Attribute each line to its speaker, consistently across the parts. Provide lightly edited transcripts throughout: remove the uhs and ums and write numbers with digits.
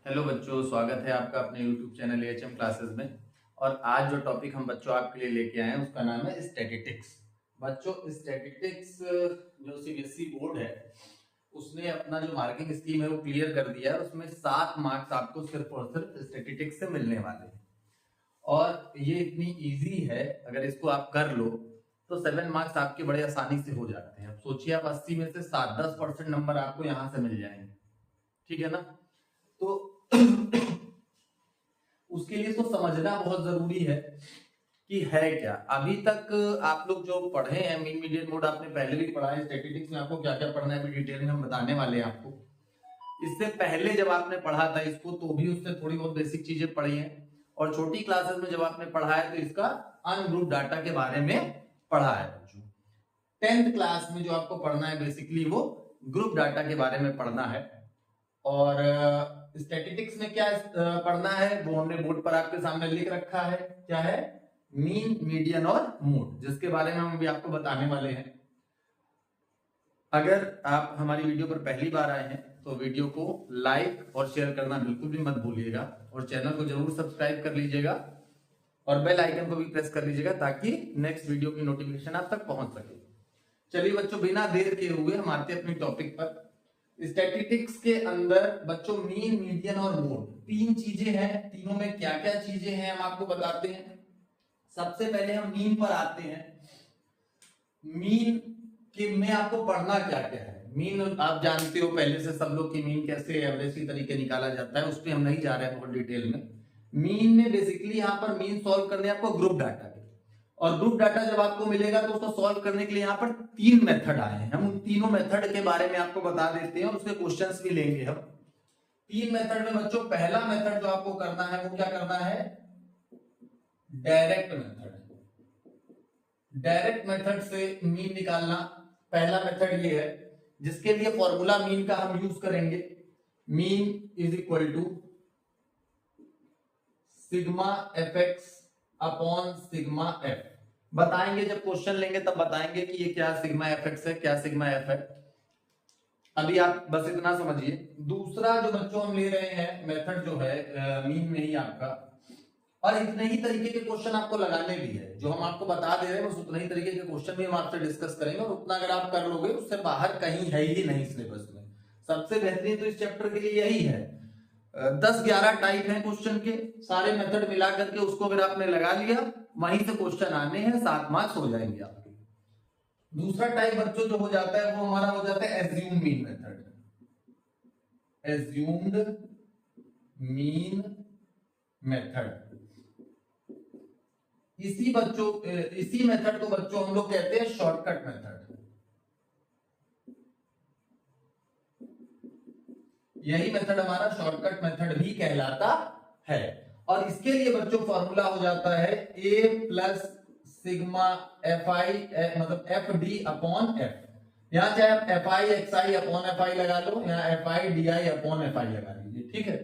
Speaker 1: Hello बच्चों, स्वागत है आपका अपने YouTube चैनल एएचएम क्लासेस में। और आज जो टॉपिक हम बच्चों आपके लिए लेके आए हैं उसका नाम है स्टैटिस्टिक्स। बच्चों स्टैटिस्टिक्स जो सीबीएसई बोर्ड है उसने अपना जो मार्किंग स्कीम है वो क्लियर कर दिया है। उसमें 7 मार्क्स आपको सिर्फ और सिर्फ स्टैटिस्टिक्स से मिलने वाले हैं और ये इतनी इजी है, अगर इसको आप कर लो तो 7 मार्क्स आपके बड़े आसानी से हो जाते हैं। अब सोचिए आप 80 में से 7-10% नंबर आपको यहाँ से मिल जाएंगे, ठीक है ना। तो उसके लिए तो समझना बहुत जरूरी है कि है क्या। अभी तक आप लोग जो पढ़े हैं मीन मीडियन मोड आपने पहले भी पढ़ा है। स्टैटिस्टिक्स में आपको क्या क्या पढ़ना है डिटेल में हम बताने वाले हैं आपको। इससे पहले जब आपने पढ़ा था इसको तो भी उससे थोड़ी बहुत बेसिक चीजें पढ़ी हैं, और छोटी क्लासेस में जब आपने पढ़ा है तो इसका अनग्रुप डाटा के बारे में पढ़ा है बच्चों। 10th क्लास में जो आपको पढ़ना है बेसिकली वो ग्रुप डाटा के बारे में पढ़ना है। और स्टैटिस्टिक्स में क्या पढ़ना है वो हमने बोर्ड पर आपके सामने लिख रखा है। क्या है? मीन, मीडियन और मोड, जिसके बारे में हम अभी आपको बताने वाले हैं। अगर आप हमारी वीडियो पर पहली बार आए हैं तो वीडियो को लाइक और शेयर करना बिल्कुल भी मत भूलिएगा, और चैनल को जरूर सब्सक्राइब कर लीजिएगा और बेल आइकन को भी प्रेस कर लीजिएगा ताकि नेक्स्ट वीडियो की नोटिफिकेशन आप तक पहुंच सके। चलिए बच्चों, बिना देर के हुए हम आते हैं अपने टॉपिक पर। स्टैटिस्टिक्स के अंदर बच्चों मीन, मीडियन और मोड तीन चीजें हैं। तीनों में क्या क्या चीजें हैं हम आपको बताते हैं। सबसे पहले हम मीन पर आते हैं। मीन के में आपको पढ़ना क्या क्या है। मीन आप जानते हो पहले से सब लोग की मीन कैसे एवरेज की तरीके निकाला जाता है, उस पर हम नहीं जा रहे हैं बहुत डिटेल में। मीन में बेसिकली यहाँ पर मीन सॉल्व करने आपको ग्रुप डाटा के, और ग्रुप डाटा जब आपको मिलेगा तो उसको सॉल्व करने के लिए यहाँ पर 3 मेथड आए हैं। हम उन तीनों मेथड के बारे में आपको बता देते हैं और उसके क्वेश्चंस भी लेंगे हम। 3 मेथड में बच्चों पहला मेथड जो आपको करना है वो क्या करना है? Direct method. डायरेक्ट मेथड से मीन निकालना पहला मेथड ये है, जिसके लिए फॉर्मूला मीन का हम यूज करेंगे। Mean is equal to sigma f x upon sigma f. बताएंगे जब क्वेश्चन लेंगे तब बताएंगे कि ये क्या सिग्मा एफ एक्स है, क्या सिग्मा एफ है। अभी आप बस इतना समझिए। दूसरा जो बच्चों हम ले रहे हैं मेथड जो है मीन में ही आपका, और इतने ही तरीके के क्वेश्चन आपको लगाने भी है। जो हम आपको बता दे रहे हैं बस उतने ही तरीके के क्वेश्चन भी हम आपसे डिस्कस करेंगे, और उतना अगर आप कर लोगे उससे बाहर कहीं है ही नहीं सिलेबस में। सबसे बेहतरीन तो इस चैप्टर के लिए यही है। 10-11 टाइप हैं क्वेश्चन के, सारे मेथड मिला करके उसको अगर आपने लगा लिया वहीं से क्वेश्चन आने हैं, 7 मार्क्स हो जाएंगे आपके। दूसरा टाइप बच्चों जो हो जाता है वो हमारा हो जाता है assume mean method. Assumed mean method. इसी मेथड को बच्चों हम लोग कहते हैं शॉर्टकट मेथड। यही मेथड हमारा शॉर्टकट मेथड भी कहलाता है। और इसके लिए बच्चों फॉर्मूला हो जाता है A plus sigma F I, मतलब एफ डी अपॉन एफ। यहां चाहे आप F I x I upon F I लगा लो, यहाँ F I D I upon F I लगा लीजिए, ठीक है।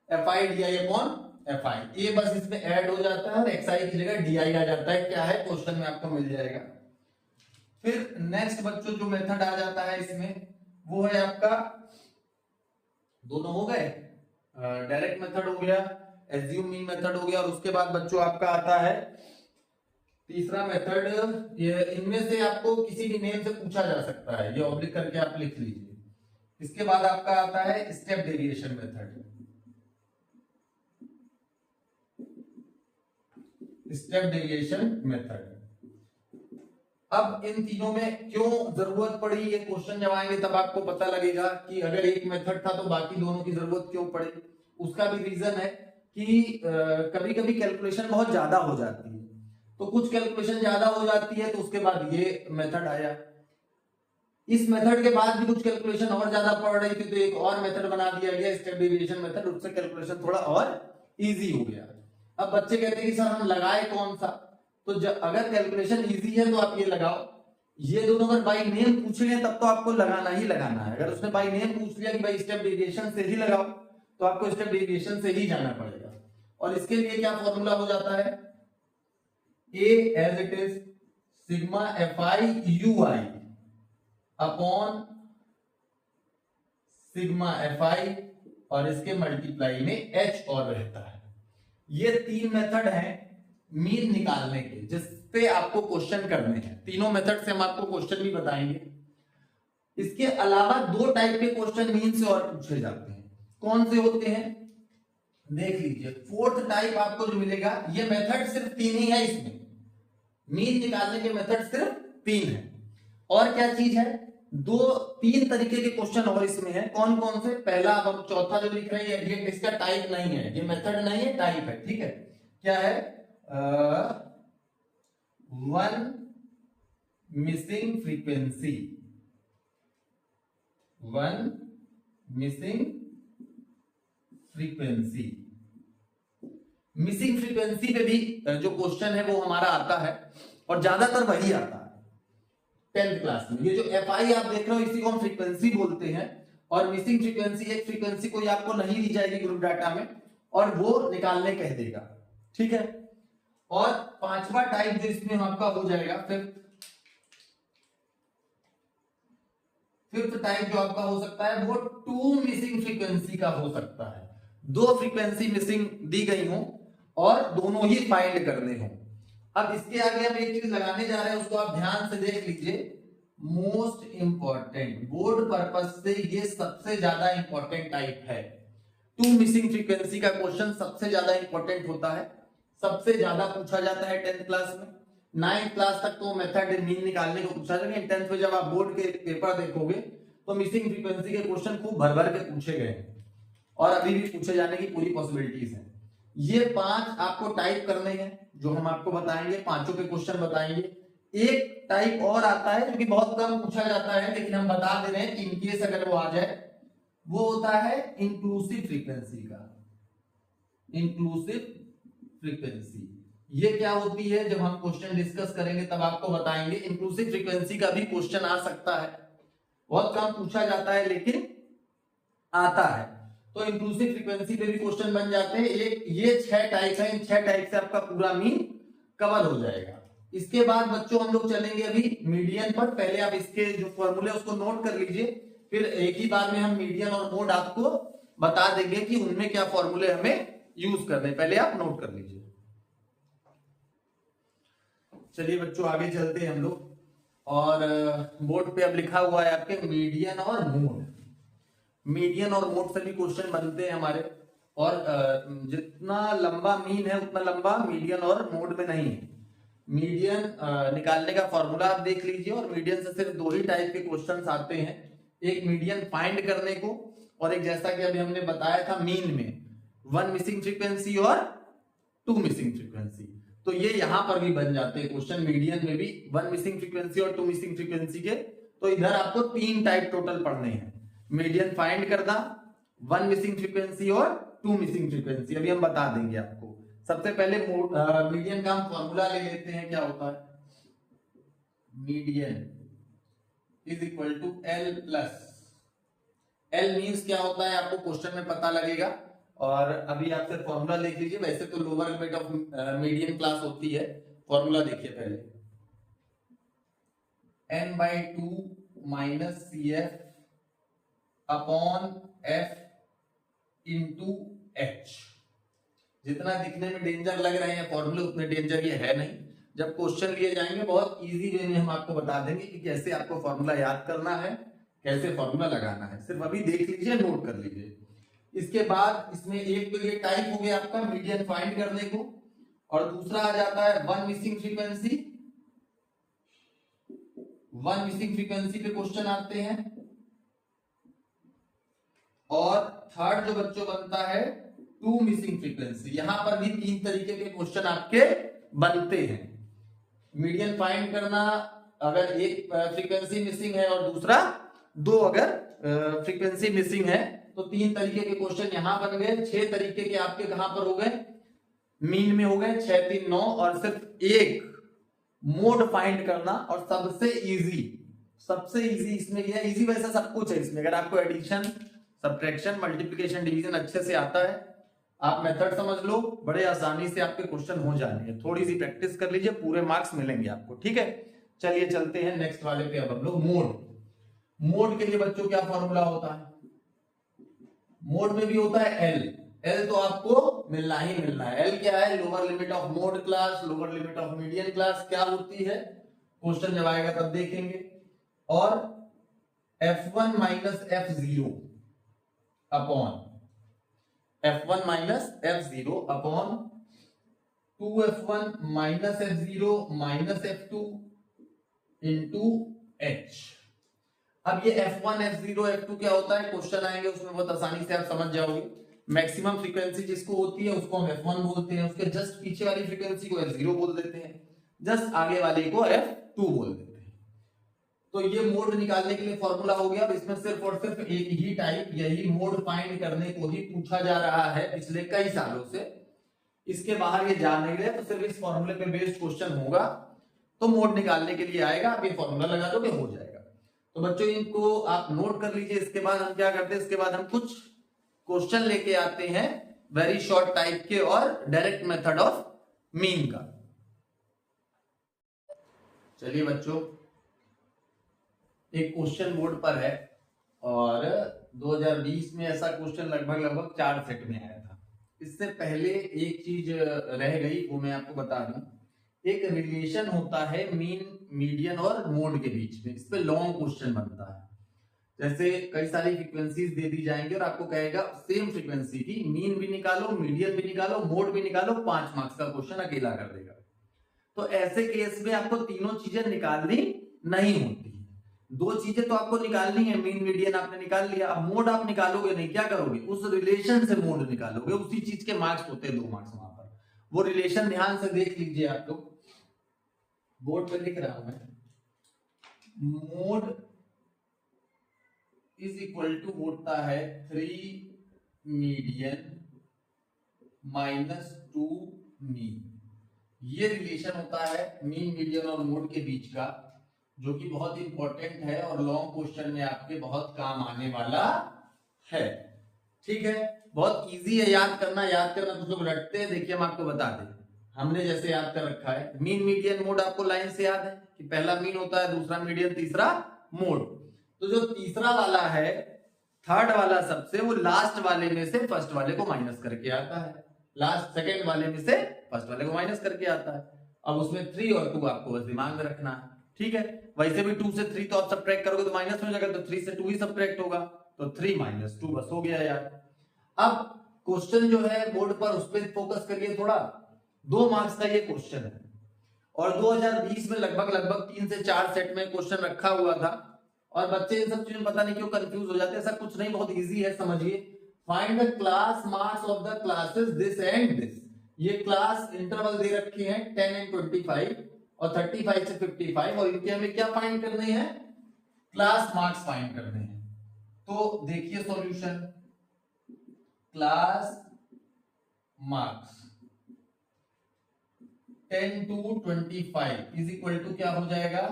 Speaker 1: F I D I upon F I, A बस इसमें ऐड हो जाता है और एक्स आई की जगह डी आई आ जाता है। क्या है क्वेश्चन में आपको मिल जाएगा। फिर नेक्स्ट बच्चों जो मेथड आ जाता है इसमें वो है आपका, दोनों हो गए, डायरेक्ट मेथड हो गया, एज्यूम मीन मेथड हो गया, और उसके बाद बच्चों आपका आता है तीसरा मेथड। ये इनमें से आपको किसी भी नेम से पूछा जा सकता है, ये ऑब्लिक करके आप लिख लीजिए। इसके बाद आपका आता है step deviation method. Step deviation method. अब इन तीनों में क्यों जरूरत पड़ी, ये क्वेश्चन जब आएंगे तब आपको पता लगेगा कि अगर एक मेथड था तो बाकी दोनों की जरूरत क्यों पड़ी। उसका भी रीजन है कि कभी कभी कैलकुलेशन बहुत ज्यादा हो जाती है, तो कुछ कैलकुलेशन ज्यादा हो जाती है तो उसके बाद ये मेथड आया। इस मेथड के बाद भी कुछ कैलकुलेशन और ज्यादा पड़ रही थी तो एक और मेथड बना दिया गया स्टेप डेविएशन मेथड, उससे कैलकुलेशन थोड़ा और इजी हो गया। अब बच्चे कहते हैं कि सर हम लगाए कौन सा, तो अगर कैलकुलेशन इजी है तो आप ये लगाओ। ये दोनों अगर बाई नेम पूछ ले तब तो आपको लगाना ही लगाना है। अगर उसने बाई नेम पूछ लिया कि भाई स्टेप डेविएशन से ही लगाओ तो आपको स्टेप डेविएशन से ही जाना पड़ेगा। और इसके लिए क्या फॉर्मूला हो जाता है? A as it is sigma F I U I upon sigma F I और इसके मल्टीप्लाई में h और रहता है। ये 3 मेथड हैं मीन निकालने के, जिसपे आपको क्वेश्चन करने हैं। तीनों मेथड से हम आपको क्वेश्चन भी बताएंगे। इसके अलावा 2 टाइप के क्वेश्चन मीन से और पूछे जाते हैं। कौन से होते हैं देख लीजिए। फोर्थ टाइप आपको जो मिलेगा, ये मेथड सिर्फ 3 ही है, इसमें मीन निकालने के मेथड सिर्फ 3 है। और क्या चीज है, 2-3 तरीके के क्वेश्चन और इसमें है। कौन कौन से, पहला अब हम चौथा जो लिख रहे हैं ये इसका टाइप नहीं है, ये मेथड नहीं है, टाइप है। ठीक है, क्या है, 1 missing frequency. 1 missing frequency. Missing frequency पे भी जो क्वेश्चन है वो हमारा आता है, और ज्यादातर वही आता है 10th क्लास में। ये जो FI आप देख रहे हो इसी को हम फ्रीक्वेंसी बोलते हैं, और मिसिंग फ्रीक्वेंसी एक फ्रीक्वेंसी कोई आपको नहीं दी जाएगी ग्रुप डाटा में, और वो निकालने कह देगा। ठीक है, और 5वां टाइप जो इसमें आपका हो जाएगा, फिफ्थ टाइप जो आपका हो सकता है वो 2 मिसिंग फ्रीक्वेंसी का हो सकता है। 2 फ्रीक्वेंसी मिसिंग दी गई हो और दोनों ही फाइंड करने हो। अब इसके आगे हम एक चीज लगाने जा रहे हैं, उसको आप ध्यान से देख लीजिए। मोस्ट इंपॉर्टेंट, बोर्ड पर्पस से ये सबसे ज्यादा इंपॉर्टेंट टाइप है। 2 मिसिंग फ्रीक्वेंसी का क्वेश्चन सबसे ज्यादा इंपॉर्टेंट होता है, सबसे ज्यादा पूछा जाता है 10th क्लास में। 9th क्लास तक तो मेथड मीन निकालने को पूछा जाएगा। 10th में जब आप बोर्ड के पेपर देखोगे तो मिसिंग फ्रीक्वेंसी के क्वेश्चन खूब भर भर के पूछे गए और अभी भी पूछे जाने की पूरी पॉसिबिलिटीज है। ये 5 आपको टाइप करने हैं जो हम आपको बताएंगे, पांचों के क्वेश्चन बताएंगे। एक टाइप और आता है जो कि बहुत कम पूछा जाता है, लेकिन हम बता दे रहे हैं कि इनकेस अगर वो आ जाए, वो होता है इंक्लूसिव फ्रीक्वेंसी का। इंक्लूसिव फ्रीक्वेंसी ये क्या होती है, जब हम क्वेश्चन डिस्कस करेंगे तब आपको बताएंगे। इंक्लूसिव फ्रीक्वेंसी का भी क्वेश्चन आ सकता है, बहुत कम पूछा जाता है लेकिन आता है। तो इंक्लूसिव फ्रीक्वेंसी पे भी क्वेश्चन बन जाते हैं। एक ये 6 टाइप है, इन 6 टाइप से आपका पूरा मीन कवर हो जाएगा। इसके बाद बच्चों हम लोग चलेंगे अभी मीडियन पर। पहले आप इसके जो फॉर्मूले उसको नोट कर लीजिए, फिर एक ही बार में हम मीडियन और मोड आपको बता देंगे कि उनमें क्या फॉर्मूले हमें यूज करने, पहले आप नोट कर लीजिए। चलिए बच्चों आगे चलते हैं हम लोग, और बोर्ड पे अब लिखा हुआ है आपके मीडियन और मोड। मीडियन और मोड से भी क्वेश्चन बनते हैं हमारे, और जितना लंबा मीन है उतना लंबा मीडियन और मोड में नहीं है। मीडियन निकालने का फॉर्मूला आप देख लीजिए, और मीडियन से सिर्फ 2 ही टाइप के क्वेश्चंस आते हैं, एक मीडियन फाइंड करने को, और एक जैसा कि अभी हमने बताया था मीन में 1 मिसिंग फ्रीक्वेंसी और 2 मिसिंग फ्रीक्वेंसी। तो ये यहां पर भी बन जाते हैं क्वेश्चन, मीडियन में भी 1 मिसिंग फ्रीक्वेंसी और 2 मिसिंग फ्रीक्वेंसी के। तो इधर आपको 3 टाइप टोटल पढ़ने हैं, मीडियन फाइंड करना, 1 मिसिंग फ्रीक्वेंसी और 2 मिसिंग फ्रीक्वेंसी। अभी हम बता देंगे आपको। सबसे पहले मीडियन का हम फॉर्मूला ले लेते हैं, क्या होता है, median is equal to L plus. L means क्या होता है आपको क्वेश्चन में पता लगेगा, और अभी आप सिर्फ फॉर्मूला लिख लीजिए। वैसे तो lower limit of median class होती है, फॉर्मूला देखिए पहले, n/2 minus CF upon F into H। जितना दिखने में डेंजर लग रहे हैं फॉर्मूले, उतने डेंजर ये है नहीं। जब क्वेश्चन लिए जाएंगे बहुत इजी वे में हम आपको बता देंगे कि कैसे आपको फॉर्मूला याद करना है, कैसे फॉर्मूला लगाना है। सिर्फ अभी देख लीजिए, नोट कर लीजिए। इसके बाद इसमें एक तो ये टाइप हो गया आपका मीडियन फाइंड करने को, और दूसरा आ जाता है 1 मिसिंग फ्रीक्वेंसी। 1 मिसिंग फ्रीक्वेंसी पे क्वेश्चन आते हैं, और थर्ड जो बच्चों बनता है 2 मिसिंग फ्रीक्वेंसी। यहां पर भी 3 तरीके के क्वेश्चन आपके बनते हैं। मीडियन फाइंड करना, अगर एक फ्रीक्वेंसी मिसिंग है और दूसरा 2 अगर फ्रीक्वेंसी मिसिंग है, तो 3 तरीके के क्वेश्चन यहां बन गए। 6 तरीके के आपके कहां पर हो गए, मीन में हो गए, 6 3 9, और सिर्फ एक मोड फाइंड करना। और सबसे इजी इसमें यह इजी, वैसा सब कुछ है इसमें। अगर आपको एडिशन, सब्ट्रैक्शन, मल्टीप्लिकेशन, डिवीजन अच्छे से आता है, आप मेथड समझ लो, बड़े आसानी से आपके क्वेश्चन हो जाएंगे। थोड़ी सी प्रैक्टिस कर लीजिए, पूरे मार्क्स मिलेंगे आपको। ठीक है, चलिए चलते हैं नेक्स्ट वाले पे। अब हम लोग मोड के लिए बच्चों क्या फॉर्मूला होता है, मोड में भी होता है एल। एल तो आपको मिलना ही मिलना है। एल क्या है? Lower limit of mode class, lower limit of median class क्या होती है, क्वेश्चन जब आएगा तब देखेंगे। और F1 minus F0 upon F1 minus F0 upon 2F1 minus F0 minus F2 into H। अब ये F1 F0 F2 क्या होता है, क्वेश्चन आएंगे उसमें बहुत आसानी से आप समझ जाओगे। मैक्सिमम फ्रीक्वेंसी जिसको होती है उसको हम F1 बोलते हैं, उसके जस्ट पीछे वाली फ्रीक्वेंसी को F0 बोल देते हैं, जस्ट आगे वाले को F2 बोल देते हैं। तो ये मोड निकालने के लिए फॉर्मूला हो गया। अब इसमें सिर्फ और सिर्फ एक ही टाइप, यही मोड फाइंड करने को ही पूछा जा रहा है पिछले कई सालों से। इसके बाहर ये जा नहीं रहे, तो सिर्फ इस फॉर्मूले पे बेस्ड क्वेश्चन होगा, तो मोड निकालने के लिए आएगा, आप ये फॉर्मूला लगा दोगे हो जाएगा। तो बच्चों इनको आप नोट कर लीजिए। इसके बाद हम क्या करते हैं, इसके बाद हम कुछ क्वेश्चन लेके आते हैं वेरी शॉर्ट टाइप के और डायरेक्ट मेथड ऑफ मीन का। चलिए बच्चों, एक क्वेश्चन बोर्ड पर है और 2020 में ऐसा क्वेश्चन लगभग 4 सेट में आया था। इससे पहले एक चीज रह गई, वो मैं आपको बता दूं। एक रिलेशन होता है मीन, मीडियन और मोड के बीच में, इस पे लॉन्ग क्वेश्चन बनता है। जैसे कई सारी फ्रीक्वेंसीज दे दी जाएंगी और आपको कहेगा सेम फ्रीक्वेंसी की मीन भी निकालो, मीडियन भी निकालो, मोड भी निकालो, 5 मार्क्स का क्वेश्चन अकेला कर देगा। तो ऐसे केस में आपको तीनों चीजें निकालनी नहीं होती। 2 चीजें तो आपको निकालनी है, मीन मीडियन आपने निकाल लिया, अब मोड आप निकालोगे नहीं, क्या करोगे, उस रिलेशन से मोड निकालोगे, उसी चीज के मार्क्स होते हैं 2 मार्क्स वहां पर। वो रिलेशन ध्यान से देख लीजिए आप लोग, बोर्ड पे लिख रहा हूं मैं। मोड इज इक्वल टू होता है 3 मीडियन माइनस 2 मीन। ये रिलेशन होता है मीन, मीडियन और मोड के बीच का, जो कि बहुत इंपॉर्टेंट है और लॉन्ग क्वेश्चन में आपके बहुत काम आने वाला है। ठीक है, बहुत इजी है याद करना। याद करना कुछ लोग रटते हैं, देखिए हम आपको बता दें, हमने जैसे याद कर रखा है। मीन, मीडियन, मोड आपको लाइन से याद है कि पहला मीन होता है, दूसरा मीडियन, तीसरा मोड। तो जो तीसरा वाला है, थर्ड वाला सबसे, वो लास्ट वाले में से फर्स्ट वाले को माइनस करके आता है, लास्ट सेकंड वाले में से फर्स्ट वाले को माइनस करके आता है। अब उसमें 3 और 2 आपको बस दिमाग में रखना है। ठीक है, वैसे भी 2 से 3 तो आप सब्ट्रैक्ट करोगे तो माइनस में हो जाएगा, तो 3 से 2 ही सब्ट्रैक्ट होगा, तो 3 माइनस 2 बस हो गया यार। अब क्वेश्चन जो है बोर्ड पर, उस पर फोकस करिए थोड़ा। 2 मार्क्स का ये क्वेश्चन है और 2020 में लगभग 3 से 4 सेट में क्वेश्चन रखा हुआ था। और बच्चे इन सब चीजों पता नहीं क्यों कंफ्यूज हो जाते हैं, ऐसा कुछ नहीं, बहुत इजी है, समझिए। Find the class marks of the classes this and this. ये क्लास इंटरवल दे रखे हैं 10 एंड 25 और 35 से 55, और इनके हमें क्या फाइंड करने हैं, क्लास मार्क्स फाइंड करने हैं। तो देखिए solution, class marks 10 to 25 is equal to क्या हो जाएगा,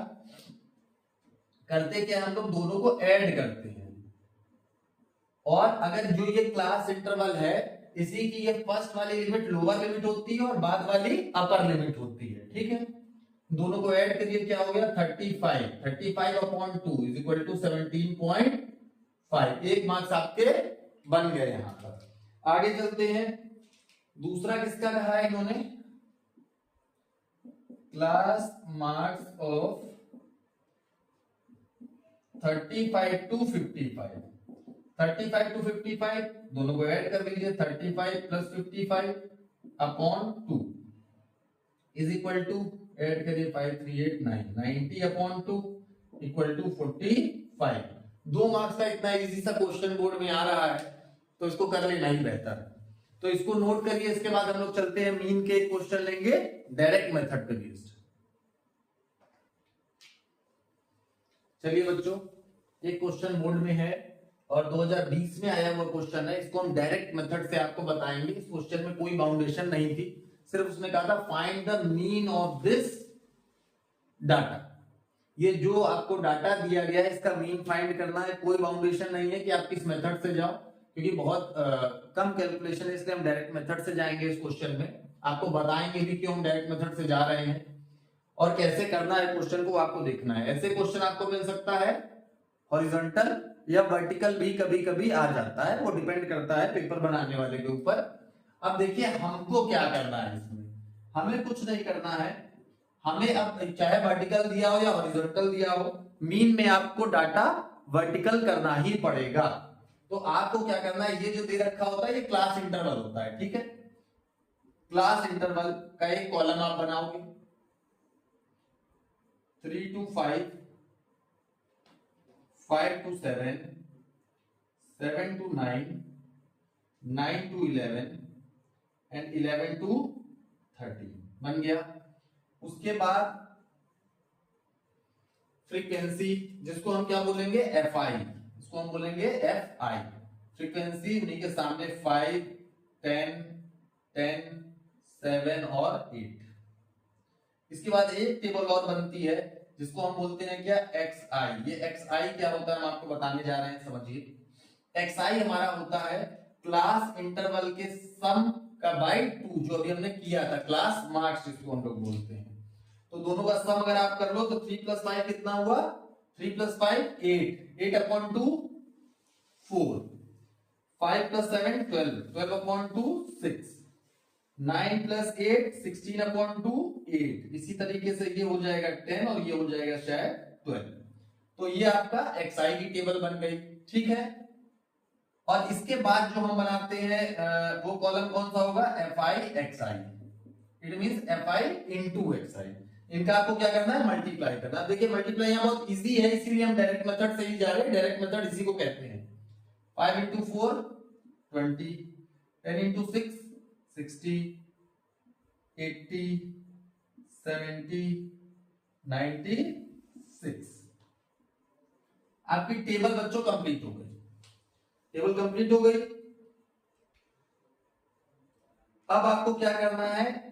Speaker 1: करते क्या हम लोग दोनों को ऐड करते हैं, और अगर जो ये क्लास इंटरवल है, इसी की ये फर्स्ट वाली लिमिट लोअर लिमिट होती है और बाद वाली अपर लिमिट होती है। ठीक है, दोनों को ऐड करिए, क्या हो गया 35 upon 2 is equal to 17.5। 1 marks आपके बन गए यहां पर। आगे चलते हैं, दूसरा किसका कहा है इन्होंने, class marks of 35 to 55। 35 to 55 दोनों को ऐड कर लीजिए, 35 plus 55 upon 2 is equal to, add करिए 5 3 8 9, 90 अपॉन 2 इक्वल टू 45। 2 मार्क्स का इतना इजी सा क्वेश्चन बोर्ड में आ रहा है, तो इसको कर लेना ही बेहतर है। तो इसको नोट करिए। इसके बाद हम लोग चलते हैं मीन के क्वेश्चन लेंगे डायरेक्ट मेथड पे बेस्ड। चलिए बच्चों, एक क्वेश्चन बोर्ड में है और 2020 में आया हुआ क्वेश्चन है, इसको हम डायरेक्ट मेथड से आपको बताएंगे। इस क्वेश्चन में कोई बाउंडेशन नहीं थी, सिर्फ उसने कहा था find the mean of this data. ये जो आपको डाटा दिया गया है इसका मीन फाइंड करना है, कोई बाउंडेशन नहीं है कि आप किस मेथड से जाओ, क्योंकि बहुत कम कैलकुलेशन है, इसलिए हम डायरेक्ट मेथड से जाएंगे इस क्वेश्चन में। आपको बताएंगे भी क्यों हम डायरेक्ट मेथड से जा रहे हैं और कैसे करना है क्वेश्चन को, आपको देखना है। ऐसे क्वेश्चन आपको मिल सकता है हॉरिजॉन्टल या वर्टिकल भी कभी कभी आ जाता है, वो डिपेंड करता है पेपर बनाने वाले के ऊपर। अब देखिए हमको क्या करना है इसमें, हमें कुछ नहीं करना है। हमें अब चाहे वर्टिकल दिया हो या हॉरिजॉन्टल दिया हो, मीन में आपको डाटा वर्टिकल करना ही पड़ेगा। तो आपको क्या करना है, ये जो दे रखा होता है ये क्लास इंटरवल होता है, ठीक है। क्लास इंटरवल का एक कॉलम आप बनाओगे 3 to 5, 5 to 7, 7 to 9, 9 to 11 and 11 to 13 बन गया। उसके बाद फ्रीक्वेंसी, जिसको हम क्या बोलेंगे, एफ आई, इसको हम बोलेंगे एफ आई। फ्रीक्वेंसी उन्हीं के सामने 5, 10, 10, 7 और 8। इसके बाद एक टेबल और बनती है जिसको हम बोलते हैं क्या, एक्स आई। ये एक्स आई क्या होता है हम आपको बताने जा रहे हैं, समझिए। एक्स आई हमारा होता है क्लास इंटरवल के सम का बाय 2, जो अभी हमने किया था, क्लास मार्क्स जिसको हम लोग बोलते हैं। तो दोनों का सम अगर आप कर लो तो 3 + 5 कितना हुआ, 3 + 5 8, 8/2 4, 5 + 7 12, 12/2 6, 9 + 8 16/2 8। इसी तरीके से ये हो जाएगा 10 और ये हो जाएगा शायद 12। तो ये आपका xi की टेबल बन गई, ठीक है। और इसके बाद जो हम बनाते हैं वो कॉलम कौन सा होगा, fi xi। It means fi into xi। इनका आपको क्या करना है, मल्टीप्लाई करना। अब देखिए मल्टीप्लाई यहाँ बहुत इजी है, इसीलिए हम डायरेक्ट मेथड से ही जा रहे हैं। डायरेक्ट मेथड इसी को कहते हैं। 5 × 4 20, 10 × 6 60, 80, 70, 96। आपकी टेबल बच्चों कंप्लीट हो गई। टेबल कंप्लीट हो गई। अब आपको क्या करना है,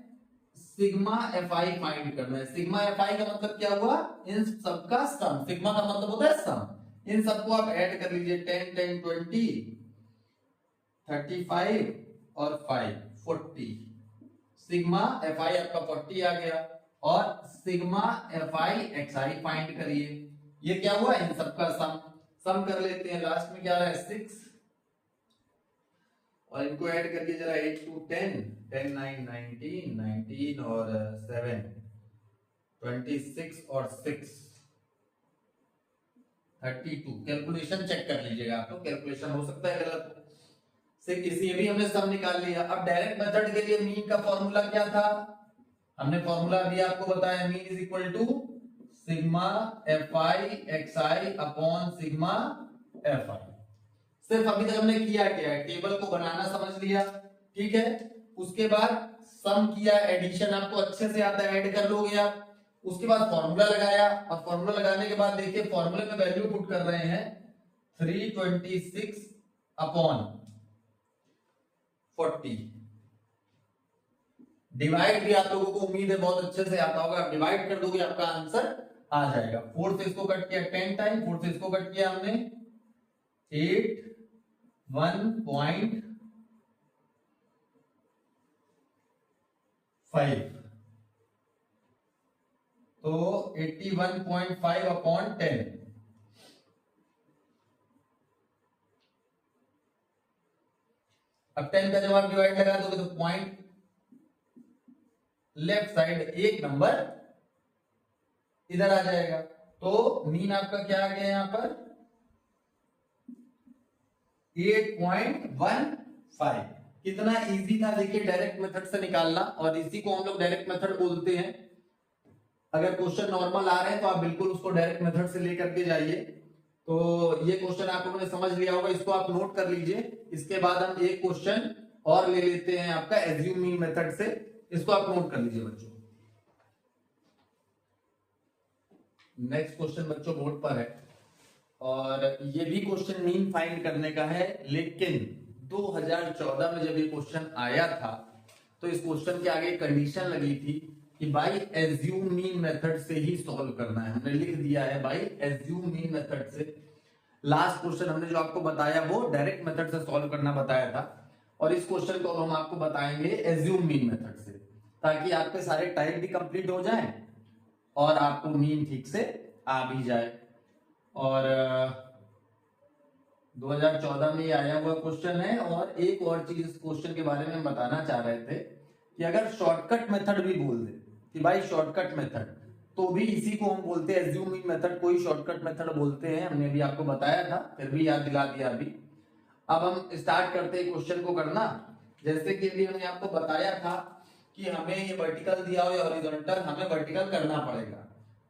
Speaker 1: सिग्मा एफ आई फाइंड करना है। सिग्मा एफ आई का मतलब क्या हुआ, इन सबका सम। सिग्मा का मतलब होता है सम। इन सबको आप ऐड कर लीजिए, 10, 10, 20, 35 और 5 40। सिग्मा एफ आई आपका 40 आ गया। और sigma F I x I find करिए। ये क्या हुआ, इन सबका सम। सम कर लेते हैं, लास्ट में क्या रहा है 6, और इनको ऐड करके जरा 8 to 10, 10 9 19, 19 और 7 26 और 6 32। कैलकुलेशन चेक कर लीजिएगा आप लोग, कैलकुलेशन हो सकता है गलत। इसी भी हमने सम निकाल लिया। अब डायरेक्ट मेथड के लिए मीन का फॉर्मूला क्या था, हमने फॉर्मूला भी आपको बताया, mean is equal to sigma F I x I upon sigma F i. सिर्फ अभी तक हमने किया क्या है, टेबल को बनाना समझ लिया, ठीक है। उसके बाद सम किया, एडिशन आपको अच्छे से आता है, ऐड कर लोगे आप। उसके बाद फॉर्मूला लगाया, और फॉर्मूला लगाने के बाद देखिए फॉर्मूले में वैल्यू पुट कर रहे हैं 326 अपॉन 40। डिवाइड भी आप लोगों को उम्मीद है बहुत अच्छे से आता होगा, आप डिवाइड कर दोगे आपका आंसर आ जाएगा। 4 से इसको कट किया 10 टाइम, 4 से इसको कट किया हमने 8, 1.5, तो 81.5 अपॉन 10। अब 10 का जब आप डिवाइड लगा दोगे तो पॉइंट लेफ्ट साइड एक नंबर इधर आ जाएगा। तो मीन आपका क्या आ गया यहां पर 8.15। कितना इजी था देखिए डायरेक्ट मेथड से निकालना, और इसी को हम लोग डायरेक्ट मेथड बोलते हैं। अगर क्वेश्चन नॉर्मल आ रहे हैं तो आप बिल्कुल उसको डायरेक्ट मेथड से लेकर के जाइए। तो ये क्वेश्चन आप लोगों ने समझ लिया होगा, इसको आप नोट कर लीजिए। इसके बाद हम एक क्वेश्चन और ले लेते हैं आपका एज्यूम मीन मेथड से, इसको आप नोट कर लीजिए बच्चों। नेक्स्ट क्वेश्चन बच्चों बोर्ड पर है, और ये भी क्वेश्चन मीन फाइंड करने का है, लेकिन 2014 में जब ये क्वेश्चन आया था तो इस क्वेश्चन के आगे कंडीशन लगी थी कि बाई एज्यूम मीन मेथड से ही सॉल्व करना है। हमने लिख दिया है बाई एज्यूम मीन मेथड से। लास्ट क्वेश्चन हमने जो आपको बताया वो डायरेक्ट मेथड से सॉल्व करना बताया था, और इस क्वेश्चन को हम आपको बताएंगे एज्यूम मीन मेथड से, ताकि आपके सारे टाइप भी कंप्लीट हो जाए और आपको मीन ठीक से आ भी जाए। और 2014 में ये आया हुआ क्वेश्चन है। और एक और चीज इस क्वेश्चन के बारे में बताना चाह रहे थे कि अगर शॉर्टकट मेथड भी बोल दे कि भाई शॉर्टकट मेथड, तो भी इसी को हम बोलते हैं एज्यूमिंग मेथड, कोई शॉर्टकट मेथड बोलते हैं। हमने भी आपको बताया था, फिर भी याद दिला दिया अभी। अब हम स्टार्ट करते हैं क्वेश्चन को करना। जैसे कि अभी हमने आपको बताया था कि हमें ये वर्टिकल दिया हो या हॉरिजॉन्टल, हमें वर्टिकल करना पड़ेगा।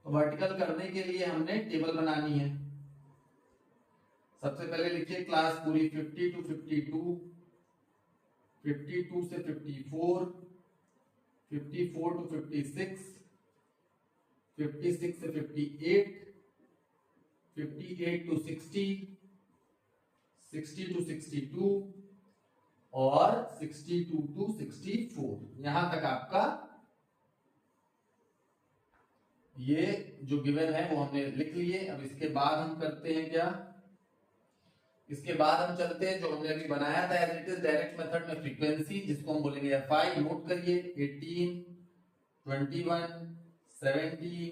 Speaker 1: तो वर्टिकल करने के लिए हमने टेबल बनानी है। सबसे पहले लिखिए क्लास पूरी 50 to 52, 52 से 54, 54 to 56, 56 से 58, 58 to 60, 60 to 62 और 62 to 64। यहां तक आपका ये जो गिवन है वो हमने लिख लिए। अब इसके बाद हम करते हैं क्या, इसके बाद हम चलते हैं जो हमने अभी बनाया था as it is direct method में, फ्रीक्वेंसी, जिसको हम बोलेंगे एफआई। नोट करिए 18, 21, 17,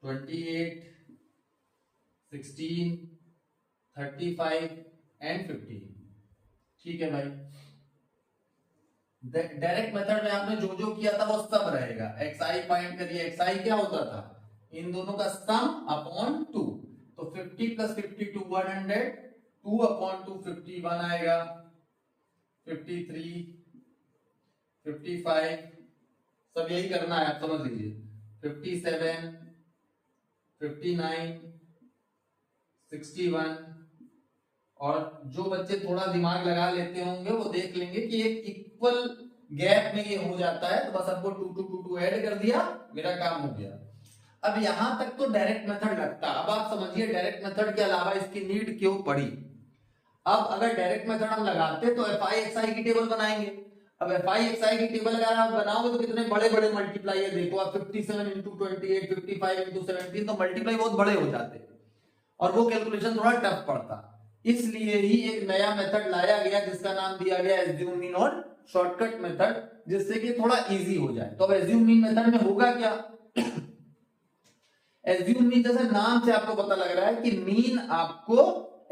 Speaker 1: 28, 16, 35 एंड 15। ठीक है भाई। डायरेक्ट मेथड में आपने जो जो किया था वो सब रहेगा। xi फाइंड करिए। xi क्या होता था, इन दोनों का सम अपॉन 2। तो 50 प्लस 52 100, 2 अपॉन 2 51 आएगा, 53, 55 सब यही करना है, आप समझ लीजिए। 57, 59, 61। और जो बच्चे थोड़ा दिमाग लगा लेते होंगे वो देख लेंगे कि एक इक्वल गैप में ये हो जाता है, तो बस आपको 2 to 2 ऐड कर दिया, मेरा काम हो गया। अब यहां तक तो डायरेक्ट मेथड लगता। अब आप समझिए डायरेक्ट मेथड के अलावा इसकी नीड क्यों पड़ी। अब अगर डायरेक्ट मेथड हम लगाते तो एफ आई एक्स आई की टेबल बनाएंगे। अब एफ आई एक्स आई की टेबल अगर आप बनाओगे तो कितने बड़े बड़े मल्टीप्लाई है, देखो आप 57 इंटू 28, 55 इंटू 17, तो मल्टीप्लाई बहुत बड़े हो जाते और वो कैलकुलेशन थोड़ा टफ पड़ता। इसलिए ही एक नया मेथड लाया गया जिसका नाम दिया गया एज्यूम मीन और शॉर्टकट मेथड, जिससे कि थोड़ा इजी हो जाए। तो अब एज्यूम मीन मेथड में होगा क्या, एज्यूम मीन जैसे नाम से आपको पता लग रहा है कि मीन आपको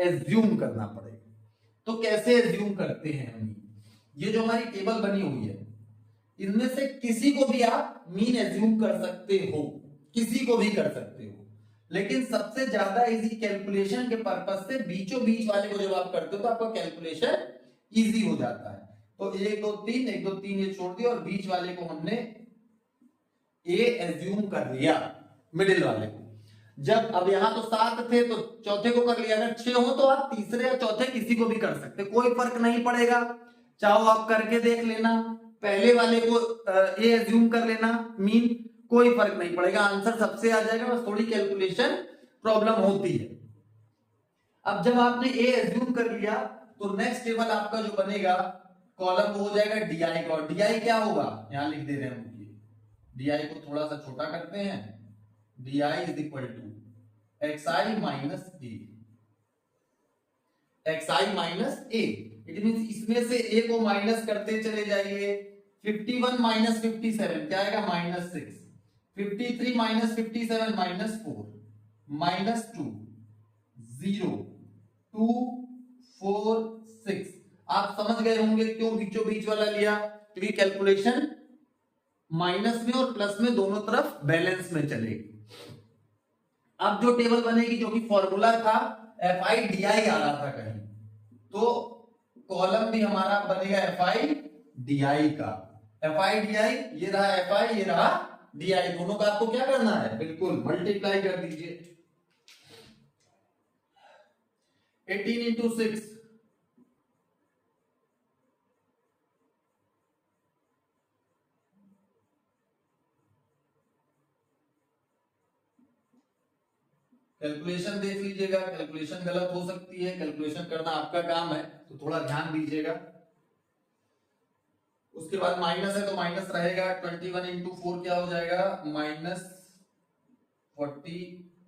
Speaker 1: एज्यूम करना पड़ेगा। तो कैसे एज्यूम करते हैं हम, ये जो हमारी टेबल बनी हुई है इनमें से किसी को भी आप मीन एज्यूम कर सकते हो, किसी को भी कर सकते हो, लेकिन सबसे ज्यादा इजी कैलकुलेशन के पर्पस से बीचों बीच वाले को जब आप करते हो तो आपका कैलकुलेशन इजी हो जाता है। तो 1 2 3, 1 2 3 ये छोड़ दिया और बीच वाले को हमने ए एज्यूम कर लिया, मिडिल वाले को। जब अब यहां तो 7 थे तो चौथे को कर लिया, अगर 6 हो तो आप तीसरे या चौथे किसी को भी कर सकते, कोई फर्क नहीं पड़ेगा। चाहो आप करके देख लेना, पहले वाले को ए एज्यूम कर लेना मीन, कोई फर्क नहीं पड़ेगा, आंसर सबसे आ जाएगा, बस थोड़ी कैलकुलेशन प्रॉब्लम होती है। अब जब आपने ए एज्यूम कर लिया तो नेक्स्ट टेबल आपका जो बनेगा कॉलम वो हो जाएगा डीआई का। डीआई क्या होगा, यहां लिख दे रहे हैं, डीआई को थोड़ा सा छोटा करते हैं, d i is equal to x i minus a, x i minus a. It means इसमें से ए को माइनस करते चले जाइए। 51 माइनस 57 क्या आएगा, माइनस 6। 53 minus 57 minus 4, minus 2, 0, 2, 4, 6। आप समझ गए होंगे क्यों बीचों बीच वाला लिया, क्योंकि कैलकुलेशन माइनस में और प्लस में दोनों तरफ बैलेंस में चलेगी। अब जो टेबल बनेगी, जो कि फॉर्मूला था एफ आई डी आई आ रहा था कहीं, तो कॉलम भी हमारा बनेगा एफ आई डी आई का। एफ आई डी आई, ये रहा एफ आई, ये रहा डी आई, दोनों का आपको क्या करना है, बिल्कुल मल्टीप्लाई कर दीजिए। 18 इंटू 6, कैलकुलेशन देख लीजिएगा, कैलकुलेशन गलत हो सकती है, कैलकुलेशन करना आपका काम है तो थोड़ा ध्यान दीजिएगा। उसके बाद माइनस है तो माइनस रहेगा। 21 इंटू 4 क्या हो जाएगा, माइनस 40,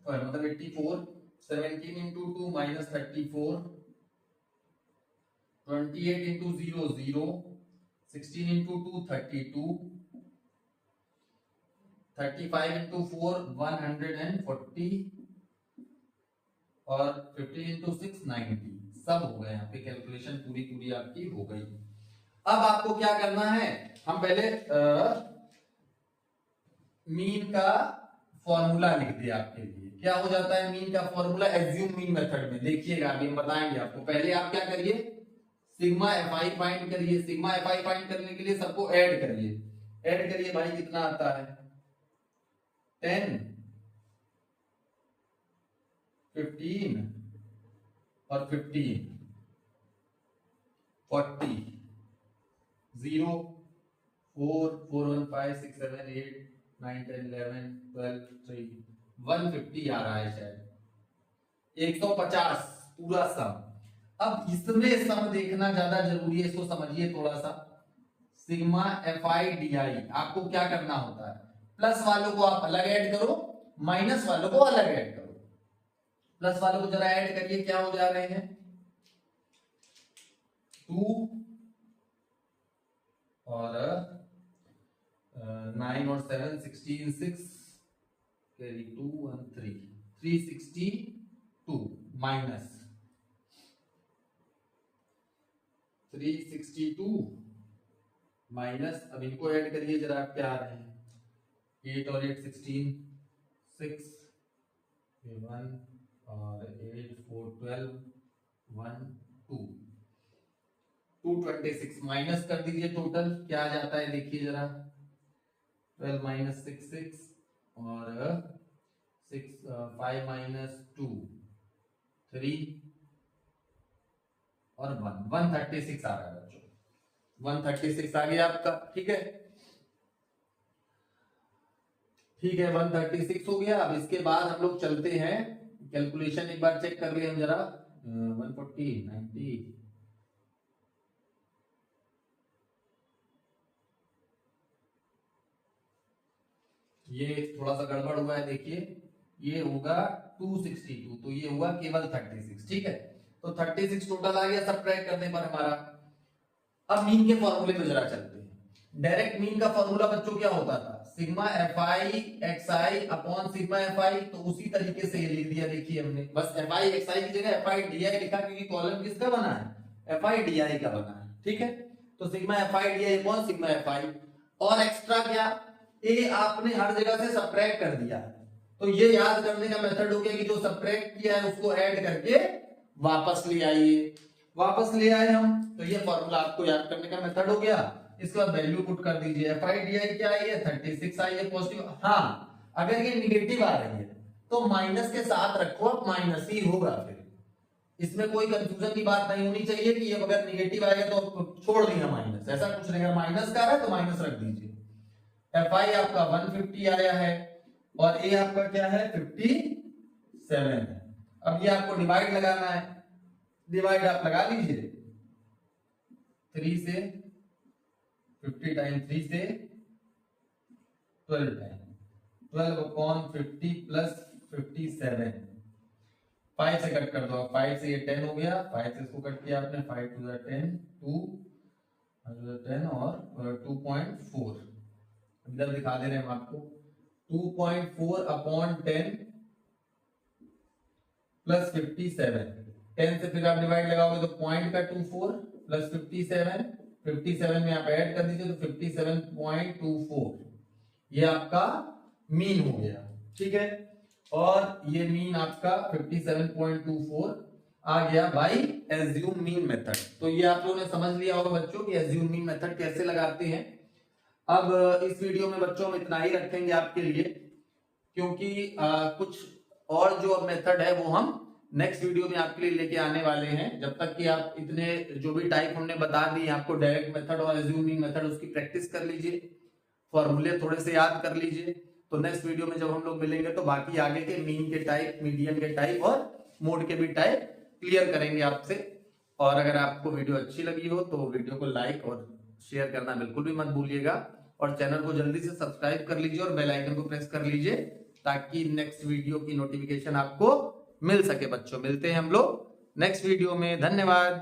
Speaker 1: मतलब 84। 17 into 2 minus 34। 28 into 0 0। 16 into 2 32। 35 into 4 140 और 15 इंटू 6 90। सब हो गए, यहाँ पे कैलकुलेशन पूरी पूरी आपकी हो गई। अब आपको क्या करना है, हम पहले मीन का फॉर्मूला लिख दिया आपके लिए। क्या हो जाता है मीन का फॉर्मूला एज्यूम मीन मेथड में, देखिएगा अभी हम बताएंगे आपको। पहले आप क्या करिए, सिग्मा एफ आई फाइंड करिए। सिग्मा एफ आई फाइंड करने के लिए सबको ऐड करिए। ऐड करिए भाई, कितना आता है 10, 15 और 15, 40, 0, 4, 4, 1, 5, 6, 7, 8, 9, 10, 11, 12, 3, 150 आ रहा है शायद, 150 पूरा सम। अब इसमें सम देखना ज्यादा जरूरी है, इसको समझिए थोड़ा सा। सिग्मा एफ आई डी आई आपको क्या करना होता है, प्लस वालों को आप अलग ऐड करो, माइनस वालों को अलग ऐड करो। प्लस वालों को जरा ऐड करिए, क्या हो जा रहे हैं 2 और 9 और 7, 16, 6 कैरी 2 1 3, 362 माइनस 362 माइनस, अब इनको ऐड करिए जरा, आप क्या आ रहे हैं 8 और 8 16, 6 1 और 8 4 12 1 2, 226 माइनस कर दीजिए, टोटल क्या आ जाता है देखिए जरा, 12 माइनस 6 6 और 6 5 माइनस 2 3 और 1 136 आ रहा है बच्चों, 136 आ गया आपका। ठीक है, ठीक है 136 हो गया। अब इसके बाद हम लोग चलते हैं कैलकुलेशन, एक बार चेक कर लिए हम जरा, 140 90 ये थोड़ा सा गड़बड़ हुआ है, देखिए ये होगा 262, तो ये हुआ केवल 36। ठीक है, तो 36 टोटल आ गया सब्ट्रैक्ट करने पर हमारा। अब मीन के फॉर्मूले पे जरा चलते हैं। डायरेक्ट मीन का फॉर्मूला बच्चों क्या होता था, sigma F I x I upon sigma F I, तो उसी तरीके से ये लिख दिया, देखिए हमने बस एफ आई एक्स आई की जगह एफ आई डी आई लिखा, क्योंकि कॉलम किसका बना है, एफ आई डी आई का बना है। ठीक है, तो sigma F I D I upon sigma F I, और एक्स्ट्रा क्या, ए आपने हर जगह से सब्ट्रैक्ट कर दिया, तो ये याद करने का मेथड हो गया कि जो सब्ट्रैक्ट किया है उसको ऐड करके वापस ले आइए। वापस ले आए हम, तो ये फॉर्मूला आपको याद करने का मेथड हो गया। इसके बाद वैल्यू पुट कर दीजिए, एफ आई डी आई क्या आई है 36 आई है पॉजिटिव। हाँ, अगर ये निगेटिव आ रही है तो माइनस के साथ रखो, अब माइनस ही होगा, फिर इसमें कोई कंफ्यूजन की बात नहीं होनी चाहिए कि ये अगर निगेटिव आएगा तो छोड़ दिया माइनस, ऐसा कुछ नहीं। अगर माइनस का आ रहा है तो माइनस रख दीजिए। एफ आई आपका 150 आया है और ए आपका क्या है 57 है। अब ये आपको डिवाइड लगाना है, डिवाइड आप लगा लीजिए, 3 से 50 टाइम 3 से 12 टाइम 12 अपॉन 50 प्लस 57, 5 से कट कर दो, 5 से ये 10 हो गया, 5 से इसको कट किया आपने, 5 to the 10 2 10 और 2.4, इधर दिखा दे रहे हैं हम आपको, 2.4 अपॉन 10 प्लस 57, 10 से फिर आप डिवाइड लगाओगे तो पॉइंट का 24 प्लस 57, 57 में आप ऐड कर दीजिए तो 57.24, ये आपका मीन हो गया। ठीक है, और ये मीन आपका 57.24 आ गया बाई एज्यूम मीन मेथड। तो ये आप लोगों ने समझ लिया होगा बच्चों कि एज्यूम मीन मेथड कैसे लगाते हैं। अब इस वीडियो में बच्चों हम इतना ही रखेंगे आपके लिए, क्योंकि कुछ और जो मेथड है वो हम नेक्स्ट वीडियो में आपके लिए लेके आने वाले हैं। जब तक कि आप इतने जो भी टाइप हमने बता दी आपको, डायरेक्ट मेथड और एज्यूमिंग मेथड, उसकी प्रैक्टिस कर लीजिए, फॉर्मूले थोड़े से याद कर लीजिए। तो नेक्स्ट वीडियो में जब हम लोग मिलेंगे तो बाकी आगे के मीन के टाइप, मीडियन के टाइप और मोड के भी टाइप क्लियर करेंगे आपसे। और अगर आपको वीडियो अच्छी लगी हो तो वीडियो को लाइक और शेयर करना बिल्कुल भी मत भूलिएगा, और चैनल को जल्दी से सब्सक्राइब कर लीजिए और बेल आइकन को प्रेस कर लीजिए, ताकि नेक्स्ट वीडियो की नोटिफिकेशन आपको मिल सके। बच्चों, मिलते हैं हम लोग नेक्स्ट वीडियो में, धन्यवाद।